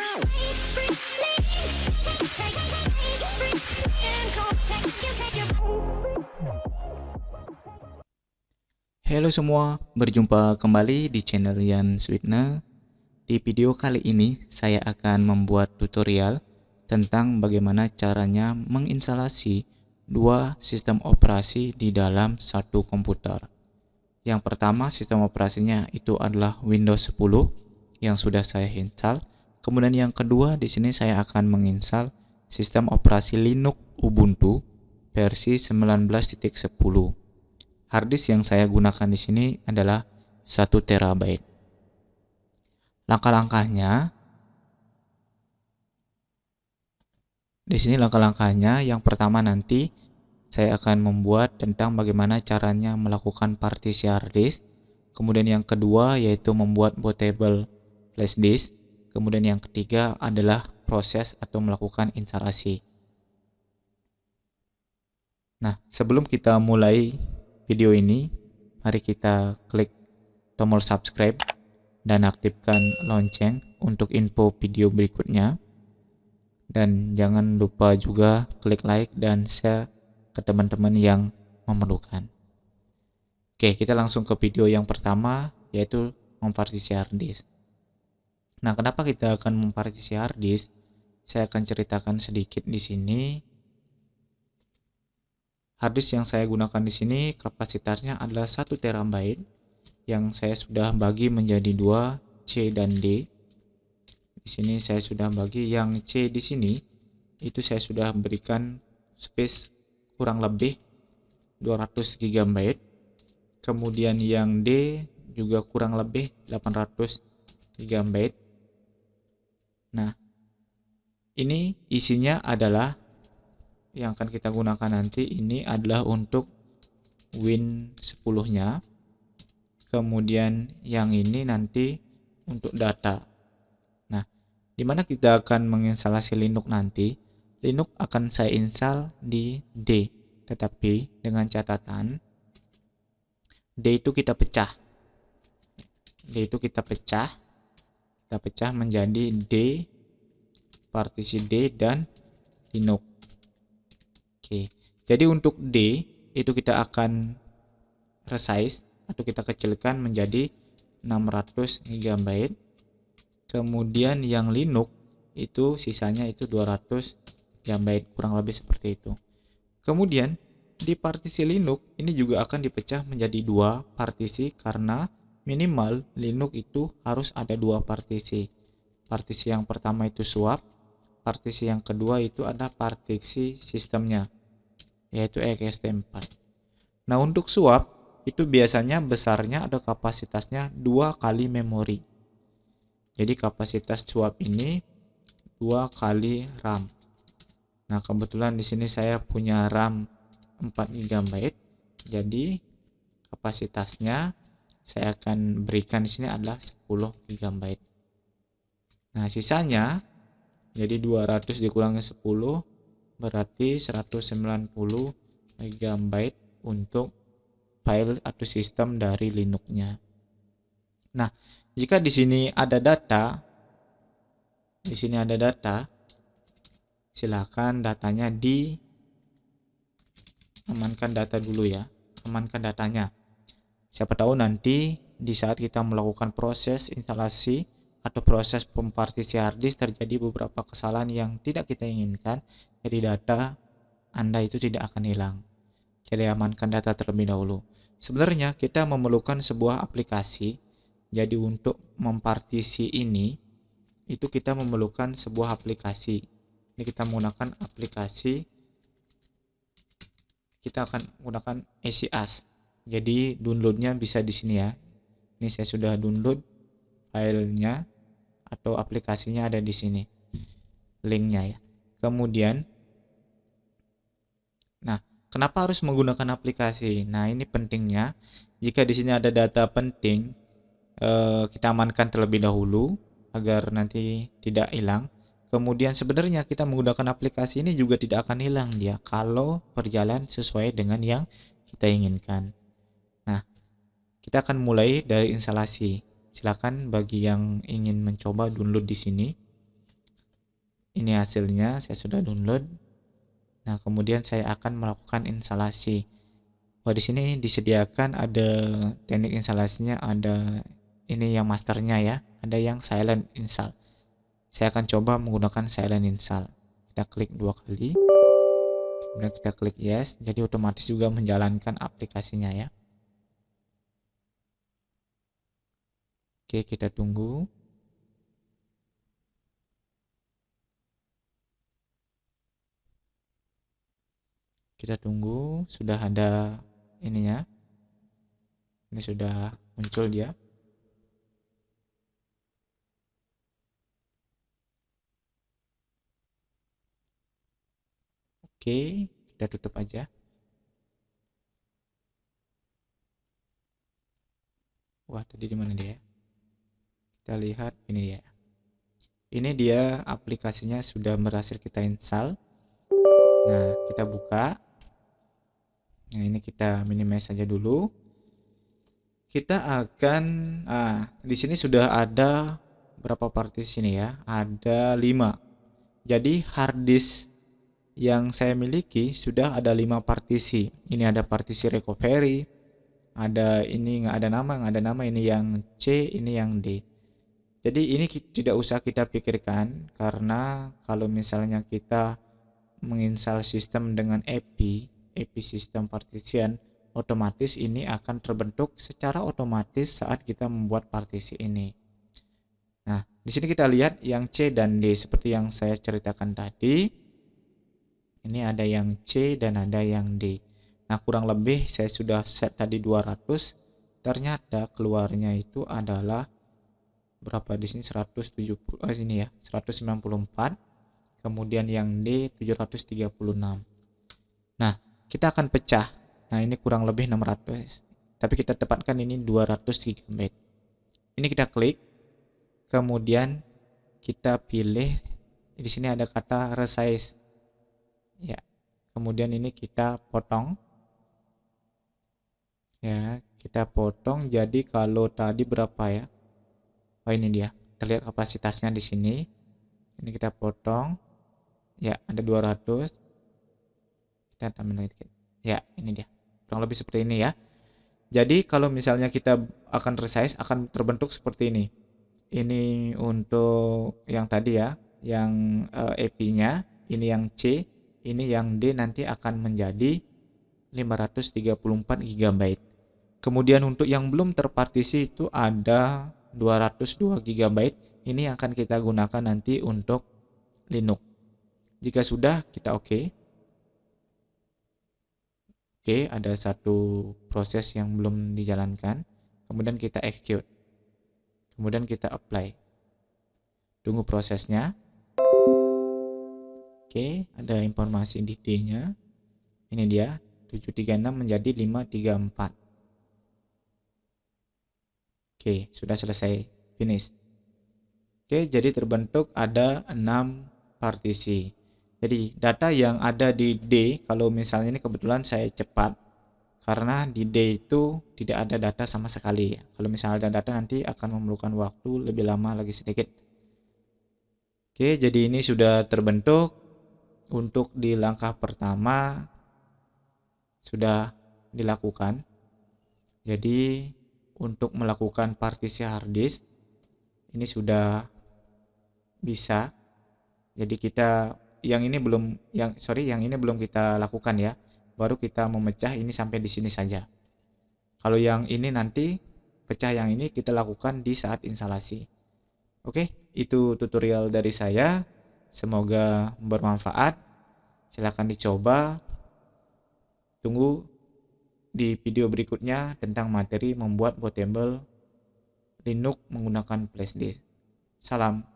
Halo semua, berjumpa kembali di channel Yan Sweetner. Di video kali ini saya akan membuat tutorial tentang bagaimana caranya menginstalasi dua sistem operasi di dalam satu komputer. Yang pertama, sistem operasinya itu adalah Windows 10 yang sudah saya install. Kemudian yang kedua, di sini saya akan menginstal sistem operasi Linux Ubuntu versi 19.10. Harddisk yang saya gunakan di sini adalah 1 terabyte. Langkah-langkahnya di sini yang pertama nanti saya akan membuat tentang bagaimana caranya melakukan partisi harddisk. Kemudian yang kedua yaitu membuat bootable flash disk. Kemudian yang ketiga adalah proses atau melakukan instalasi. Nah, sebelum kita mulai video ini, mari kita klik tombol subscribe dan aktifkan lonceng untuk info video berikutnya. Dan jangan lupa juga klik like dan share ke teman-teman yang memerlukan. Oke, kita langsung ke video yang pertama, yaitu mempartisi harddisk. Nah, kenapa kita akan mempartisi harddisk? Saya akan ceritakan sedikit di sini. Harddisk yang saya gunakan di sini kapasitasnya adalah 1 terabyte yang saya sudah bagi menjadi 2, C dan D. Di sini saya sudah bagi yang C di sini itu saya sudah berikan space kurang lebih 200 GB. Kemudian yang D juga kurang lebih 800 GB. Nah, ini isinya adalah yang akan kita gunakan nanti ini adalah untuk Win 10-nya. Kemudian yang ini nanti untuk data. Nah, di mana kita akan menginstalasi Linux nanti? Linux akan saya install di D, tetapi dengan catatan D itu kita pecah. Kita pecah menjadi D, partisi D dan Linux. Oke, jadi untuk D itu kita akan resize atau kita kecilkan menjadi 600 GB. Kemudian yang Linux itu sisanya itu 200 GB, kurang lebih seperti itu. Kemudian di partisi Linux ini juga akan dipecah menjadi 2 partisi karena minimal Linux itu harus ada 2 partisi. Partisi yang pertama itu swap, partisi yang kedua itu ada partisi sistemnya, yaitu ext4. Nah, untuk swap itu biasanya besarnya atau kapasitasnya 2 kali memori. Jadi kapasitas swap ini 2 kali RAM. Nah, kebetulan di sini saya punya RAM 4 GB. Jadi kapasitasnya saya akan berikan di sini adalah 10 GB. Nah, sisanya jadi 200 dikurangi 10 berarti 190 MB untuk file atau sistem dari Linux-nya. Nah, jika di sini ada data, silakan datanya amankan data dulu ya. Amankan datanya. Siapa tahu nanti di saat kita melakukan proses instalasi atau proses pempartisi harddisk terjadi beberapa kesalahan yang tidak kita inginkan, jadi data Anda itu tidak akan hilang. Jadi amankan data terlebih dahulu. Sebenarnya kita memerlukan sebuah aplikasi. Jadi untuk mempartisi ini itu kita memerlukan sebuah aplikasi. Ini kita menggunakan aplikasi, kita akan menggunakan EasyAS. Jadi downloadnya bisa di sini ya. Ini saya sudah download filenya atau aplikasinya ada di sini, linknya ya. Kemudian, nah, kenapa harus menggunakan aplikasi? Nah, ini pentingnya. Jika di sini ada data penting, kita amankan terlebih dahulu agar nanti tidak hilang. Kemudian sebenarnya kita menggunakan aplikasi ini juga tidak akan hilang dia kalau berjalan sesuai dengan yang kita inginkan. Nah, kita akan mulai dari instalasi. Silakan bagi yang ingin mencoba download di sini. Ini hasilnya, saya sudah download. Nah, kemudian saya akan melakukan instalasi. Oh, di sini disediakan ada teknik instalasinya, ada ini yang masternya ya, ada yang silent install. Saya akan coba menggunakan silent install. Kita klik 2 kali, kemudian kita klik yes, jadi otomatis juga menjalankan aplikasinya ya. Oke, kita tunggu. Kita tunggu, sudah ada ininya. Ini sudah muncul dia. Oke, kita tutup aja. Wah, tadi di mana dia? Kita lihat ini dia. Ini dia aplikasinya sudah berhasil kita install. Nah, kita buka. Nah, ini kita minimize saja dulu. Kita akan di sini sudah ada berapa partisi ini ya? Ada 5. Jadi hard disk yang saya miliki sudah ada 5 partisi. Ini ada partisi recovery, ada ini nggak ada nama, ini yang C, ini yang D. Jadi ini tidak usah kita pikirkan, karena kalau misalnya kita menginstal sistem dengan EPI sistem partition, otomatis ini akan terbentuk secara otomatis saat kita membuat partisi ini. Nah, di sini kita lihat yang C dan D seperti yang saya ceritakan tadi. Ini ada yang C dan ada yang D. Nah, kurang lebih saya sudah set tadi 200. Ternyata keluarnya itu adalah berapa di sini 170, sini ya 194, kemudian yang D 736. Nah, kita akan pecah. Nah, ini kurang lebih 600, tapi kita tepatkan ini 200 GB. Ini kita klik, kemudian kita pilih di sini ada kata resize ya, kemudian ini kita potong ya, kita potong. Jadi kalau tadi berapa ya, oh ini dia, terlihat kapasitasnya di sini. Ini kita potong ya, ada 200. Kita tambah lagi dikit ya, ini dia kurang lebih seperti ini ya. Jadi kalau misalnya kita akan resize, akan terbentuk seperti ini. Ini untuk yang tadi ya, yang EP-nya, ini yang C, ini yang D nanti akan menjadi 534 GB. Kemudian untuk yang belum terpartisi itu ada 202 GB. Ini akan kita gunakan nanti untuk Linux. Jika sudah, kita oke. Oke, ada satu proses yang belum dijalankan. Kemudian kita execute. Kemudian kita apply. Tunggu prosesnya. Oke, ada informasi di D-nya. Ini dia, 736 menjadi 534. Oke, sudah selesai. Finish. Oke, jadi terbentuk ada 6 partisi. Jadi data yang ada di D, kalau misalnya ini kebetulan saya cepat, karena di D itu tidak ada data sama sekali. Kalau misalnya ada data nanti akan memerlukan waktu lebih lama lagi sedikit. Oke, jadi ini sudah terbentuk. Untuk di langkah pertama sudah dilakukan. Jadi untuk melakukan partisi hard disk ini sudah bisa. Jadi kita yang ini belum kita lakukan ya. Baru kita memecah ini sampai di sini saja. Kalau yang ini nanti pecah yang ini kita lakukan di saat instalasi. Oke, itu tutorial dari saya. Semoga bermanfaat. Silahkan dicoba. Tunggu di video berikutnya tentang materi membuat bootable Linux menggunakan flash disk. Salam.